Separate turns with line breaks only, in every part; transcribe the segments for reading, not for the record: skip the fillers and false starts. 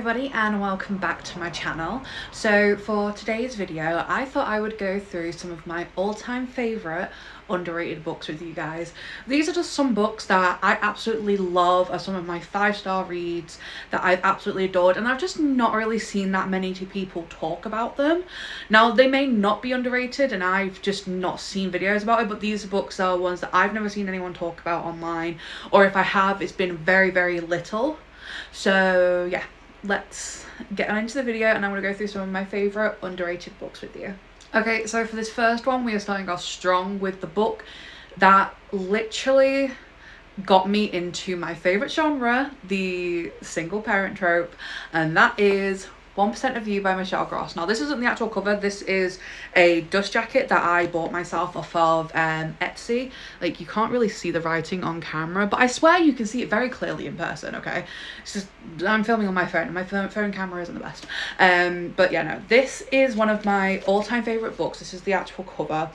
everybody and welcome back to my channel. So for today's video I thought I would go through some of my all-time favourite underrated books with you guys. These are just some books that I absolutely love, are some of my 5-star reads that I've absolutely adored, and I've just not really seen that many people talk about them. Now they may not be underrated and I've just not seen videos about it, but these books are ones that I've never seen anyone talk about online, or if I have, it's been very little. So yeah, let's get on into the video and I'm going to go through some of my favourite underrated books with you. Okay, so for this first one we are starting off strong with the book that literally got me into my favourite genre, the single parent trope, and that is 1% of You by Michelle Gross. Now this isn't the actual cover, this is a dust jacket that I bought myself off of Etsy. Like, you can't really see the writing on camera, but I swear you can see it very clearly in person, okay? It's just, I'm filming on my phone and my phone camera isn't the best. But yeah, no, this is one of my all-time favourite books. This is the actual cover,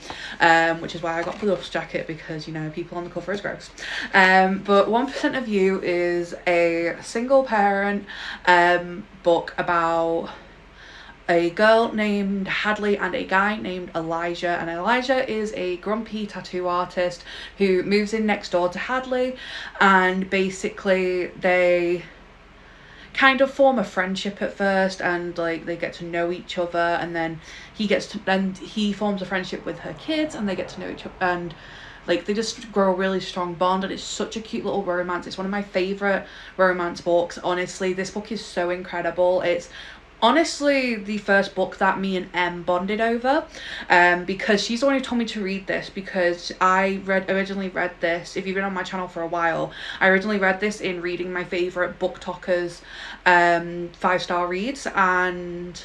which is why I got the dust jacket, because, you know, people on the cover is gross. But 1% of You is a single parent book about a girl named Hadley and a guy named Elijah, and Elijah is a grumpy tattoo artist who moves in next door to Hadley, and basically they kind of form a friendship at first, and like they get to know each other, and then he forms a friendship with her kids and they get to know each other, and like they just grow a really strong bond, and it's such a cute little romance. It's one of my favourite romance books. Honestly, this book is so incredible. It's honestly the first book that me and Em bonded over, because she's the one who told me to read this, because I originally read this, if you've been on my channel for a while, I originally read this in reading my favourite Booktokers 5-star reads, and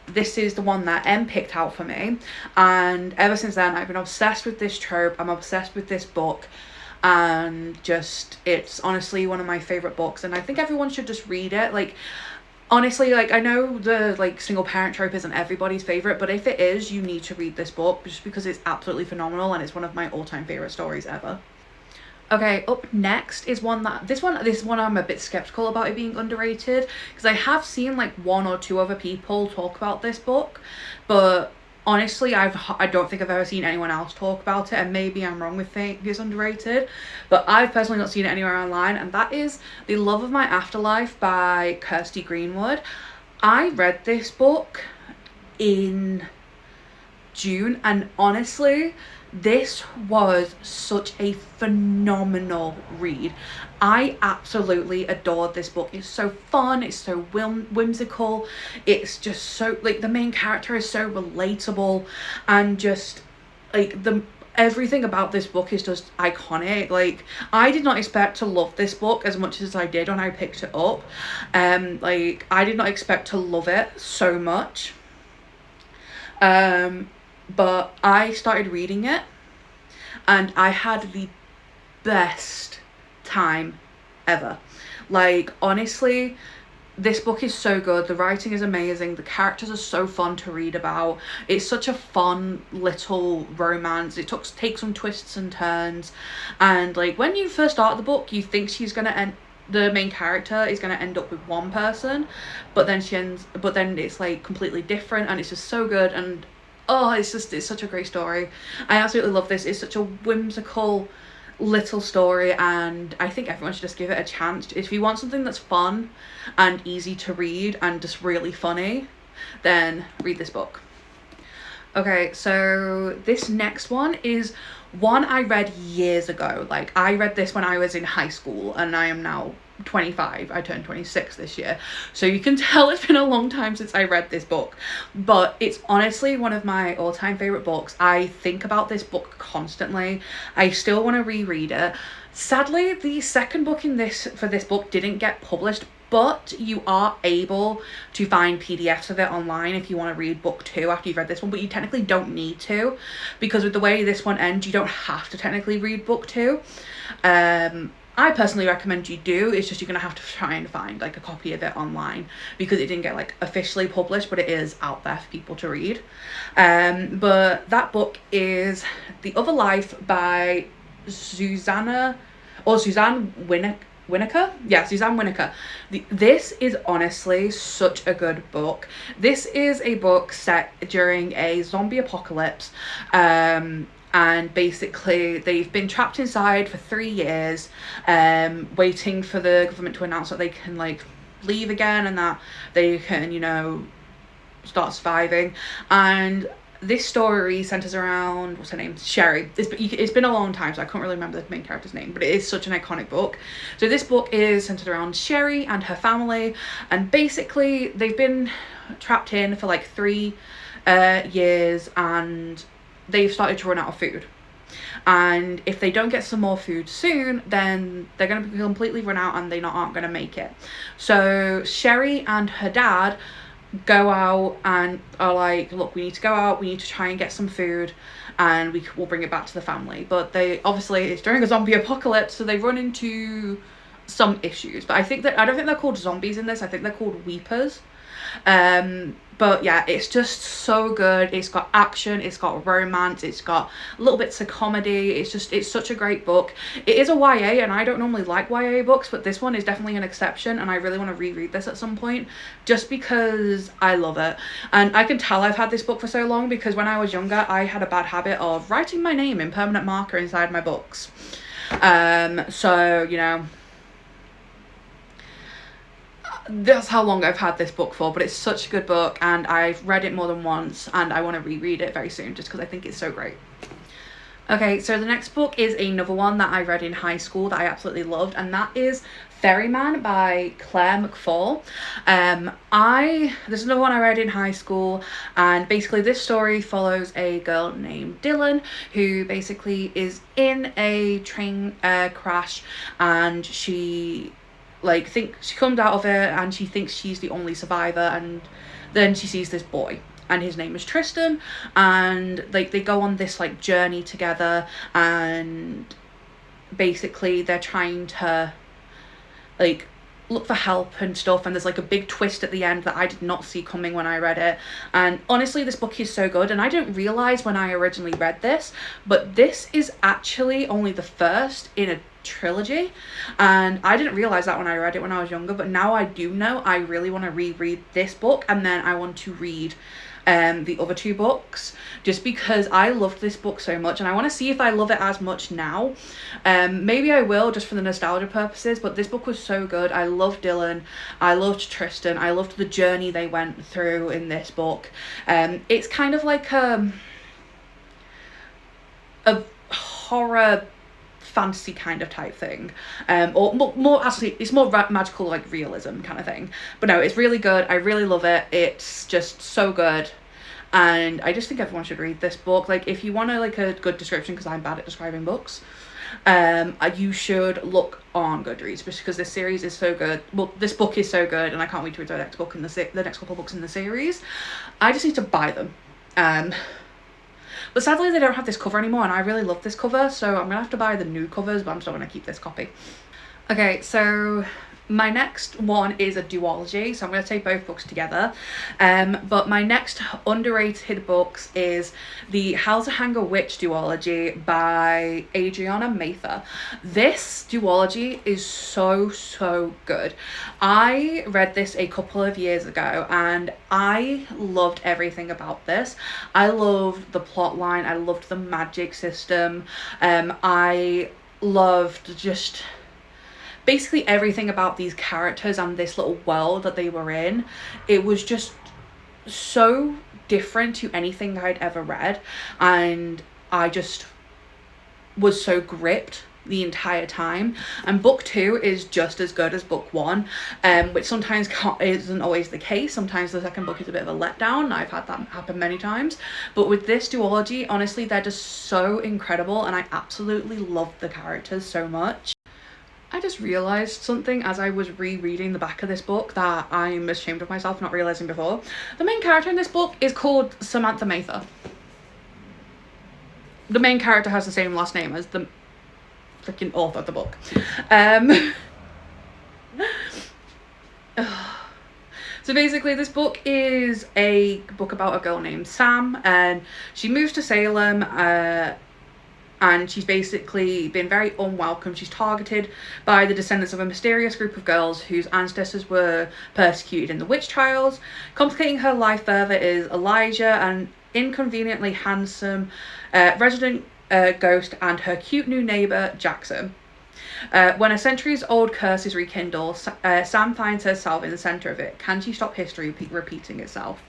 this is the one that Em picked out for me, and ever since then I've been obsessed with this trope. I'm obsessed with this book, and just, it's honestly one of my favourite books, and I think everyone should just read it. Like, honestly, like, I know the like single parent trope isn't everybody's favourite, but if it is, you need to read this book just because it's absolutely phenomenal and it's one of my all-time favourite stories ever. Okay, up next is one that this one I'm a bit skeptical about it being underrated, because I have seen like 1 or 2 other people talk about this book, but honestly I don't think I've ever seen anyone else talk about it, and maybe I'm wrong with thinking it's underrated, but I've personally not seen it anywhere online, and that is The Love of My Afterlife by Kirsty Greenwood. I read this book in June, and honestly this was such a phenomenal read. I absolutely adored this book. It's so fun, it's so whimsical, it's just so, like, the main character is so relatable, and just like everything about this book is just iconic. Like, I did not expect to love this book as much as I did when I picked it up. Like, I did not expect to love it so much. But I started reading it and I had the best time ever. Like, honestly, this book is so good. The writing is amazing. The characters are so fun to read about. It's such a fun little romance. It takes some twists and turns, and like when you first start the book you think the main character is going to end up with one person, but then it's like completely different, and it's just so good. And oh, it's such a great story. I absolutely love this. It's such a whimsical little story, and I think everyone should just give it a chance. If you want something that's fun and easy to read and just really funny, then read this book. Okay, so this next one is one I read years ago. Like, I read this when I was in high school, and I am now 25. I turned 26 this year, so you can tell it's been a long time since I read this book, but it's honestly one of my all-time favorite books. I think about this book constantly. I still want to reread it. Sadly, the second book for this book didn't get published, but you are able to find PDFs of it online if you want to read book 2 after you've read this one, but you technically don't need to, because with the way this one ends, you don't have to technically read book 2. I personally recommend you do. It's just you're gonna have to try and find like a copy of it online, because it didn't get like officially published, but it is out there for people to read. But that book is The Other Life by Suzanne Winokur? Yeah, Suzanne Winokur. This is honestly such a good book. This is a book set during a zombie apocalypse. And basically they've been trapped inside for 3 years, waiting for the government to announce that they can like leave again and that they can, you know, start surviving. And this story centers around, what's her name, Sherry. It's been a long time, so I can't really remember the main character's name, but it is such an iconic book. So this book is centered around Sherry and her family, and basically they've been trapped in for like 3 years, and they've started to run out of food. And if they don't get some more food soon, then they're going to be completely run out and they aren't going to make it. So Sherry and her dad go out and are like, look, we need to go out, we need to try and get some food, and we'll bring it back to the family. But they obviously, it's during a zombie apocalypse, so they run into some issues. But I don't think they're called zombies in this, I think they're called weepers. But yeah, it's just so good. It's got action, it's got romance, it's got little bits of comedy. It's such a great book. It is a YA, and I don't normally like YA books, but this one is definitely an exception, and I really want to reread this at some point just because I love it. And I can tell I've had this book for so long because when I was younger, I had a bad habit of writing my name in permanent marker inside my books. So, you know, that's how long I've had this book for, but it's such a good book, and I've read it more than once, and I want to reread it very soon just because I think it's so great. Okay, so the next book is another one that I read in high school that I absolutely loved, and that is Ferryman by Claire McFall. This is another one I read in high school, and basically this story follows a girl named Dylan who basically is in a train crash, and she comes out of it and she thinks she's the only survivor, and then she sees this boy and his name is Tristan, and like they go on this like journey together, and basically they're trying to like look for help and stuff, and there's like a big twist at the end that I did not see coming when I read it. And honestly, this book is so good, and I didn't realize when I originally read this, but this is actually only the first in a trilogy, and I didn't realize that when I read it when I was younger, but now I do know. I really want to reread this book, and then I want to read the other 2 books, just because I loved this book so much, and I want to see if I love it as much now. Maybe I will, just for the nostalgia purposes, but this book was so good. I loved Dylan, I loved Tristan, I loved the journey they went through in this book. It's kind of like a horror fantasy kind of type thing, or more actually it's more magical, like realism kind of thing. But no, it's really good. I really love it. It's just so good, and I just think everyone should read this book. Like, if you want a good description, because I'm bad at describing books, you should look on Goodreads, because this series is so good. Well, this book is so good, and I can't wait to read the next book in the next couple books in the series. I just need to buy them. But sadly they don't have this cover anymore, and I really love this cover, so I'm gonna have to buy the new covers, but I'm still gonna keep this copy. Okay, so my next one is a duology, so I'm going to take both books together. But my next underrated books is the How to Hang a Witch duology by Adriana Mather. This duology is so good. I read this a couple of years ago, and I loved everything about this. I loved the plot line, I loved the magic system, I loved just basically everything about these characters and this little world that they were in. It was just so different to anything I'd ever read, and I just was so gripped the entire time. And book 2 is just as good as book 1, which sometimes isn't always the case. Sometimes the second book is a bit of a letdown. I've had that happen many times, but with this duology, honestly, they're just so incredible, and I absolutely love the characters so much. I just realised something as I was rereading the back of this book that I'm ashamed of myself not realising before. The main character in this book is called Samantha Mather. The main character has the same last name as the freaking author of the book. So basically this book is a book about a girl named Sam, and she moves to Salem and she's basically been very unwelcome. She's targeted by the descendants of a mysterious group of girls whose ancestors were persecuted in the witch trials. Complicating her life further is Elijah, an inconveniently handsome resident ghost, and her cute new neighbour, Jackson. When a centuries-old curse is rekindled, Sam finds herself in the centre of it. Can she stop history repeating itself?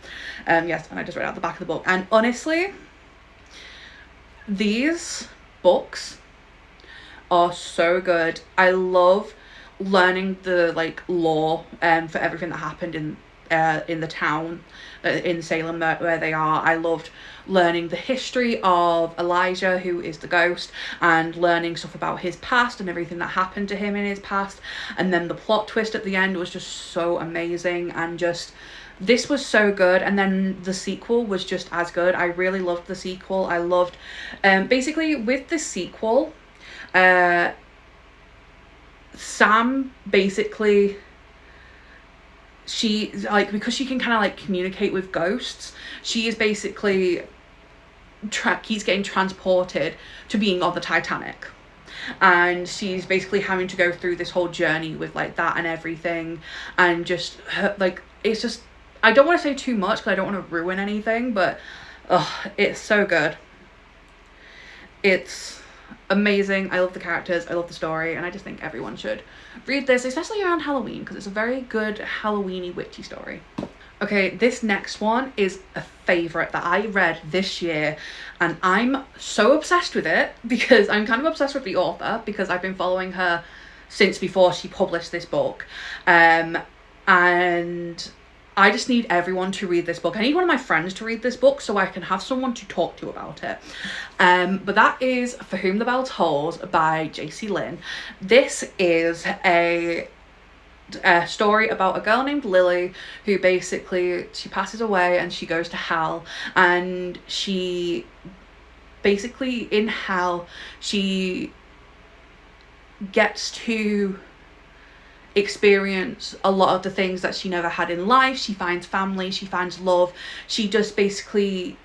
Yes, and I just read out the back of the book. And honestly, these books are so good. I love learning the like lore for everything that happened in the town in Salem where they are. I loved learning the history of Elijah, who is the ghost, and learning stuff about his past and everything that happened to him in his past. And then the plot twist at the end was just so amazing, and just this was so good. And then the sequel was just as good. I really loved the sequel. I loved basically with the sequel, Sam basically, she like, because she can kind of like communicate with ghosts, she is basically he's getting transported to being on the Titanic, and she's basically having to go through this whole journey with like that and everything. And just her, like, it's just, I don't want to say too much because I don't want to ruin anything, but it's so good. It's amazing. I love the characters, I love the story, and I just think everyone should read this, especially around Halloween, because it's a very good Halloweeny witchy story. Okay, this next one is a favourite that I read this year, and I'm so obsessed with it because I'm kind of obsessed with the author, because I've been following her since before she published this book, and I just need everyone to read this book. I need one of my friends to read this book so I can have someone to talk to about it. But that is For Whom the Bell Tolls by J.C. Lynn. This is a story about a girl named Lily who basically, she passes away and she goes to hell, and she basically in hell, she gets to experience a lot of the things that she never had in life. She finds family, she finds love, she just basically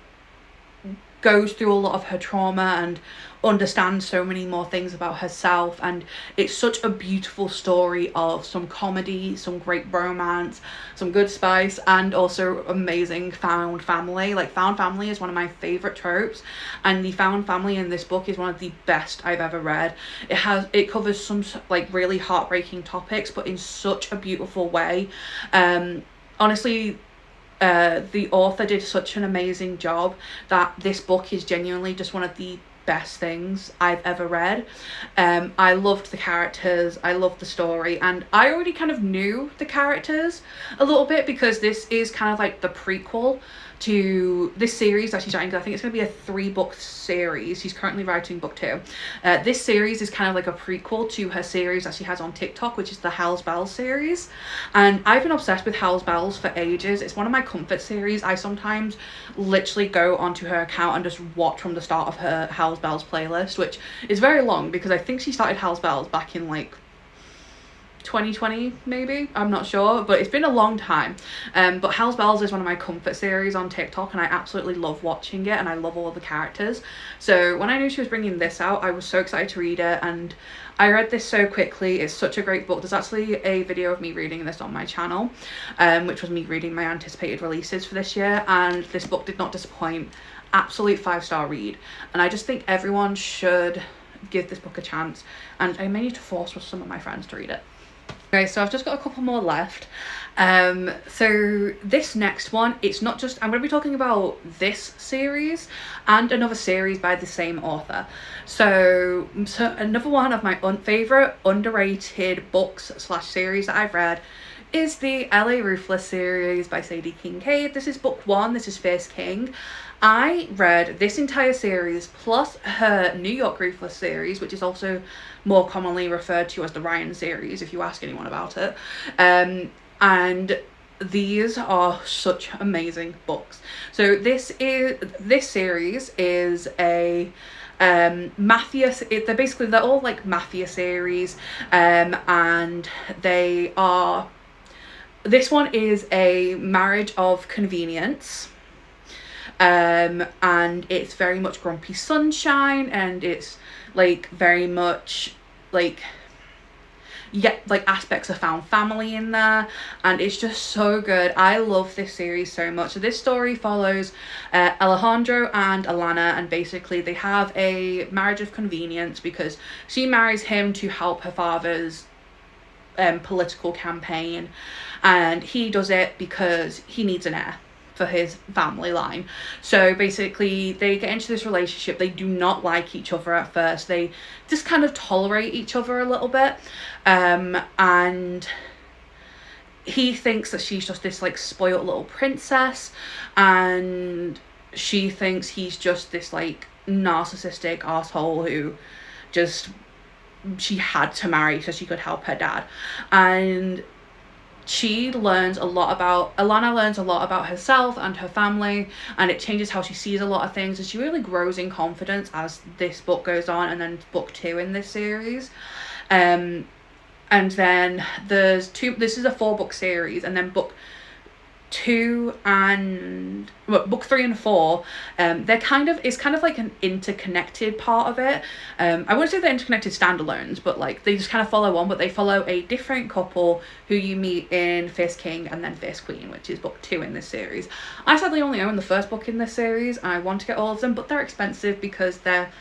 goes through a lot of her trauma and understands so many more things about herself. And it's such a beautiful story of some comedy, some great romance, some good spice, and also amazing found family. Like, found family is one of my favorite tropes, and the found family in this book is one of the best I've ever read. It covers some like really heartbreaking topics, but in such a beautiful way. Honestly, the author did such an amazing job that this book is genuinely just one of the best things I've ever read. I loved the characters, I loved the story, and I already kind of knew the characters a little bit because this is kind of like the prequel to this series that she's writing. I think it's going to be a 3-book series. She's currently writing book 2. This series is kind of like a prequel to her series that she has on TikTok, which is the Hell's Bells series. And I've been obsessed with Hell's Bells for ages. It's one of my comfort series. I sometimes literally go onto her account and just watch from the start of her Hell's Bells playlist, which is very long because I think she started Hell's Bells back in like 2020 maybe, I'm not sure, but it's been a long time. But Hell's Bells is one of my comfort series on TikTok, and I absolutely love watching it, and I love all of the characters. So when I knew she was bringing this out, I was so excited to read it, and I read this so quickly. It's such a great book. There's actually a video of me reading this on my channel, which was me reading my anticipated releases for this year, and this book did not disappoint. Absolute 5-star read, and I just think everyone should give this book a chance, and I may need to force some of my friends to read it. Okay, so I've just got a couple more left. So this next one, it's not just, I'm going to be talking about this series and another series by the same author. So another one of my favourite underrated books / series that I've read is the LA Ruthless series by Sadie Kincaid. This is book 1, this is Fierce King. I read this entire series plus her New York Ruthless series, which is also more commonly referred to as the Ryan series if you ask anyone about it. And these are such amazing books. So this series is a mafia, they're all like mafia series, and they are, this one is a marriage of convenience. and it's very much grumpy sunshine, and it's like very much like you get like aspects of found family in there, and it's just so good. I love this series so much. So this story follows Alejandro and Alana, and basically they have a marriage of convenience because she marries him to help her father's political campaign, and he does it because he needs an heir for his family line. So basically they get into this relationship. They do not like each other at first. They just kind of tolerate each other a little bit, and he thinks that she's just this like spoiled little princess, and she thinks he's just this like narcissistic asshole who just she had to marry so she could help her dad. And Alana learns a lot about herself and her family, and it changes how she sees a lot of things, and she really grows in confidence as this book goes on, and then book 2 in this series. And then there's this is a 4-book series, and then book 3 and 4, it's kind of like an interconnected part of it. I wouldn't say they're interconnected standalones, but like they just kind of follow on, but they follow a different couple who you meet in Fierce King and then Fierce Queen, which is book 2 in this series. I sadly only own the first book in this series. I want to get all of them, but they're expensive because they're,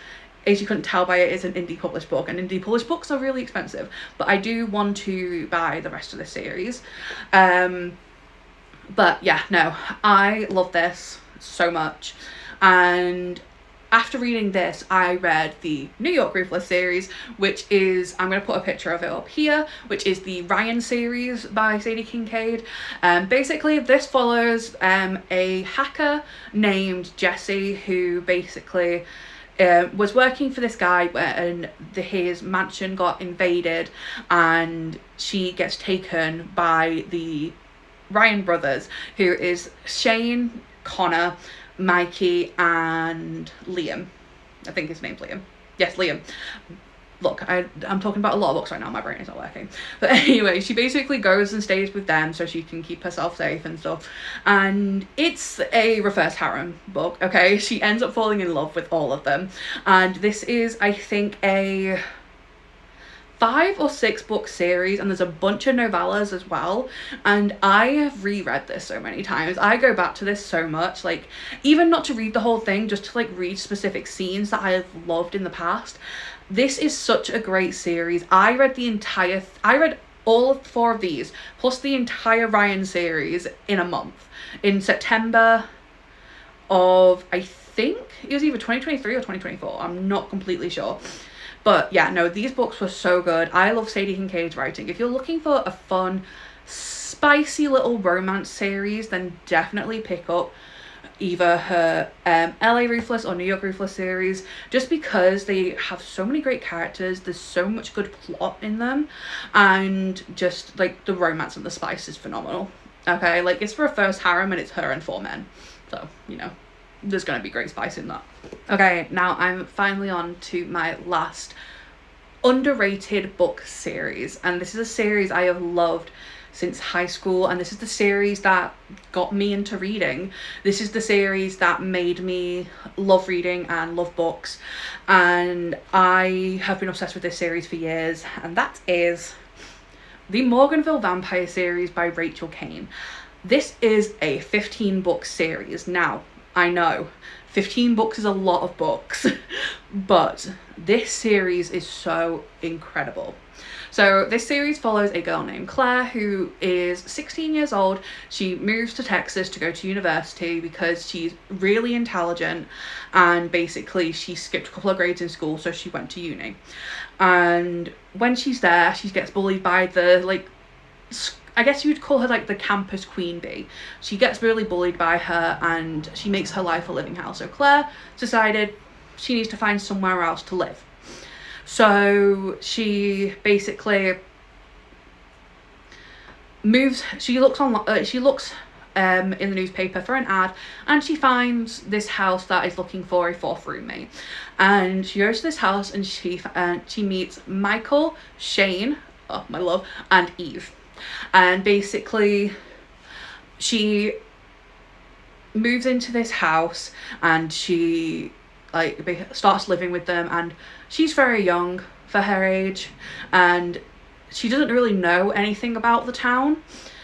as you couldn't tell by it, is an indie published book, and indie published books are really expensive, but I do want to buy the rest of the series. But yeah, no, I love this so much. And after reading this, I read the New York Ruthless series, which is, I'm going to put a picture of it up here, which is the Ryan series by Sadie Kincaid. Basically, this follows a hacker named Jesse who basically was working for this guy, and his mansion got invaded, and she gets taken by the Ryan brothers, who is Shane, Connor, Mikey, and Liam. I think his name's Liam. Yes, Liam. Look, I'm talking about a lot of books right now. My brain is not working. But anyway, she basically goes and stays with them so she can keep herself safe and stuff. And it's a reverse harem book, okay? She ends up falling in love with all of them. And this is, I think, a 5 or 6 book series, and there's a bunch of novellas as well, and I have reread this so many times. I go back to this so much, like even not to read the whole thing, just to like read specific scenes that I have loved in the past. This is such a great series. I read all 4 of these plus the entire Ryan series in a month, in September of, I think it was either 2023 or 2024, I'm not completely sure. But yeah, no, these books were so good. I love Sadie Kincaid's writing. If you're looking for a fun, spicy little romance series, then definitely pick up either her LA Ruthless or New York Ruthless series, just because they have so many great characters, there's so much good plot in them, and just like the romance and the spice is phenomenal. Okay, like it's for a first harem and it's her and 4 men, so you know there's going to be great spice in that. Okay, now I'm finally on to my last underrated book series, and this is a series I have loved since high school, and this is the series that got me into reading. This is the series that made me love reading and love books, and I have been obsessed with this series for years, and that is the Morganville Vampire series by Rachel Kane. This is a 15-book series. Now, I know 15 books is a lot of books, but this series is so incredible. So this series follows a girl named Claire who is 16 years old. She moves to Texas to go to university because she's really intelligent, and basically she skipped a couple of grades in school, so she went to uni. And when she's there, she gets bullied by the, I guess you'd call her like the campus queen bee. She gets really bullied by her, and she makes her life a living hell. So Claire decided she needs to find somewhere else to live. So she basically moves, she looks in the newspaper for an ad, and she finds this house that is looking for a 4th roommate. And she goes to this house, and she meets Michael, Shane, oh my love, and Eve. And basically she moves into this house and she like starts living with them, and she's very young for her age and she doesn't really know anything about the town.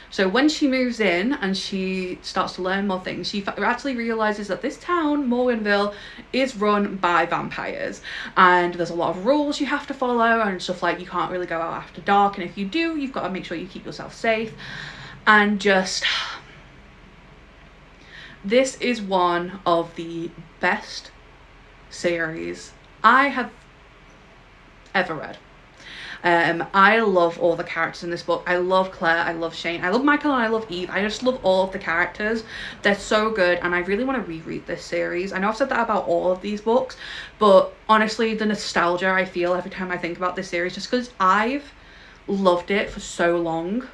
So when she moves in and she starts to learn more things, she actually realizes that this town, Morganville, is run by vampires, and there's a lot of rules you have to follow and stuff, like you can't really go out after dark, and if you do, you've got to make sure you keep yourself safe. And just, this is one of the best series I have ever read. I love all the characters in this book. I love Claire, I love Shane, I love Michael, and I love Eve. I just love all of the characters. They're so good, and I really want to reread this series. I know I've said that about all of these books, but honestly, the nostalgia I feel every time I think about this series, just because I've loved it for so long.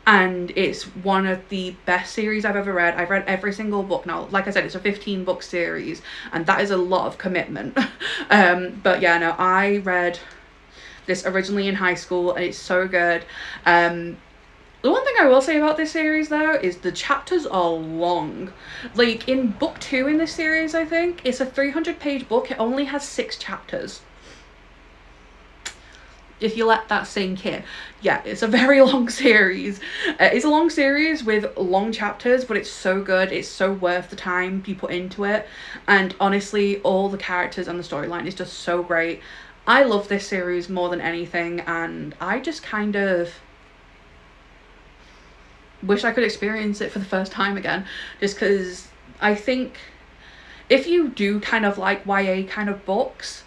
And it's one of the best series I've ever read. I've read every single book now. Like I said, it's a 15-book series, and that is a lot of commitment. But yeah, no, I read this originally in high school, and it's so good. The one thing I will say about this series though is the chapters are long. Like in book 2 in this series, I think it's a 300-page book. It only has 6 chapters. If you let that sink in. Yeah, it's a very long series. It's a long series with long chapters, but it's so good. It's so worth the time you put into it. And honestly, all the characters and the storyline is just so great. I love this series more than anything, and I just kind of wish I could experience it for the first time again, just because I think if you do kind of like YA kind of books,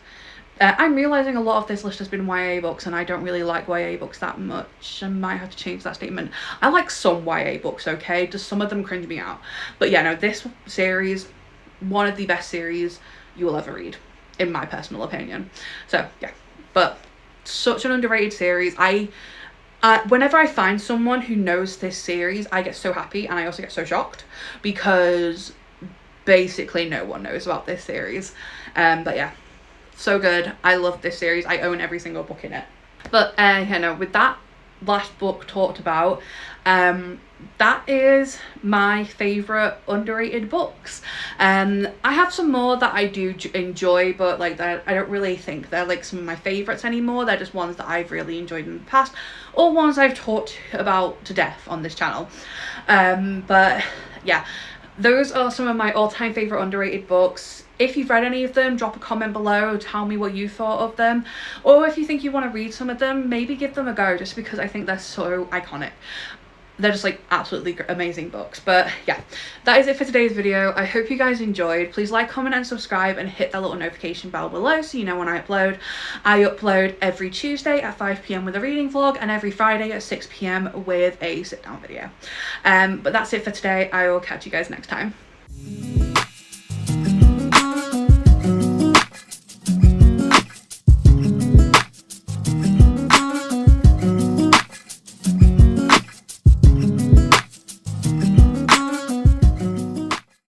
I'm realising a lot of this list has been YA books, and I don't really like YA books that much. I might have to change that statement. I like some YA books, okay? Just some of them cringe me out. But yeah, no, this series, one of the best series you will ever read, in my personal opinion. So yeah, but such an underrated series. Whenever I find someone who knows this series, I get so happy, and I also get so shocked, because basically no one knows about this series. But yeah, so good. I love this series. I own every single book in it. But you know, with that last book talked about, that is my favorite underrated books. I have some more that I do enjoy, but like that I don't really think they're like some of my favorites anymore. They're just ones that I've really enjoyed in the past, or ones I've talked about to death on this channel. But yeah, those are some of my all-time favorite underrated books. If you've read any of them, drop a comment below, tell me what you thought of them, or if you think you want to read some of them, maybe give them a go, just because I think they're so iconic. They're just like absolutely amazing books. But yeah, that is it for today's video. I hope you guys enjoyed. Please like, comment and subscribe, and hit that little notification bell below so you know when I upload. I upload every Tuesday at 5 PM with a reading vlog, and every Friday at 6 PM with a sit down video. But that's it for today. I will catch you guys next time.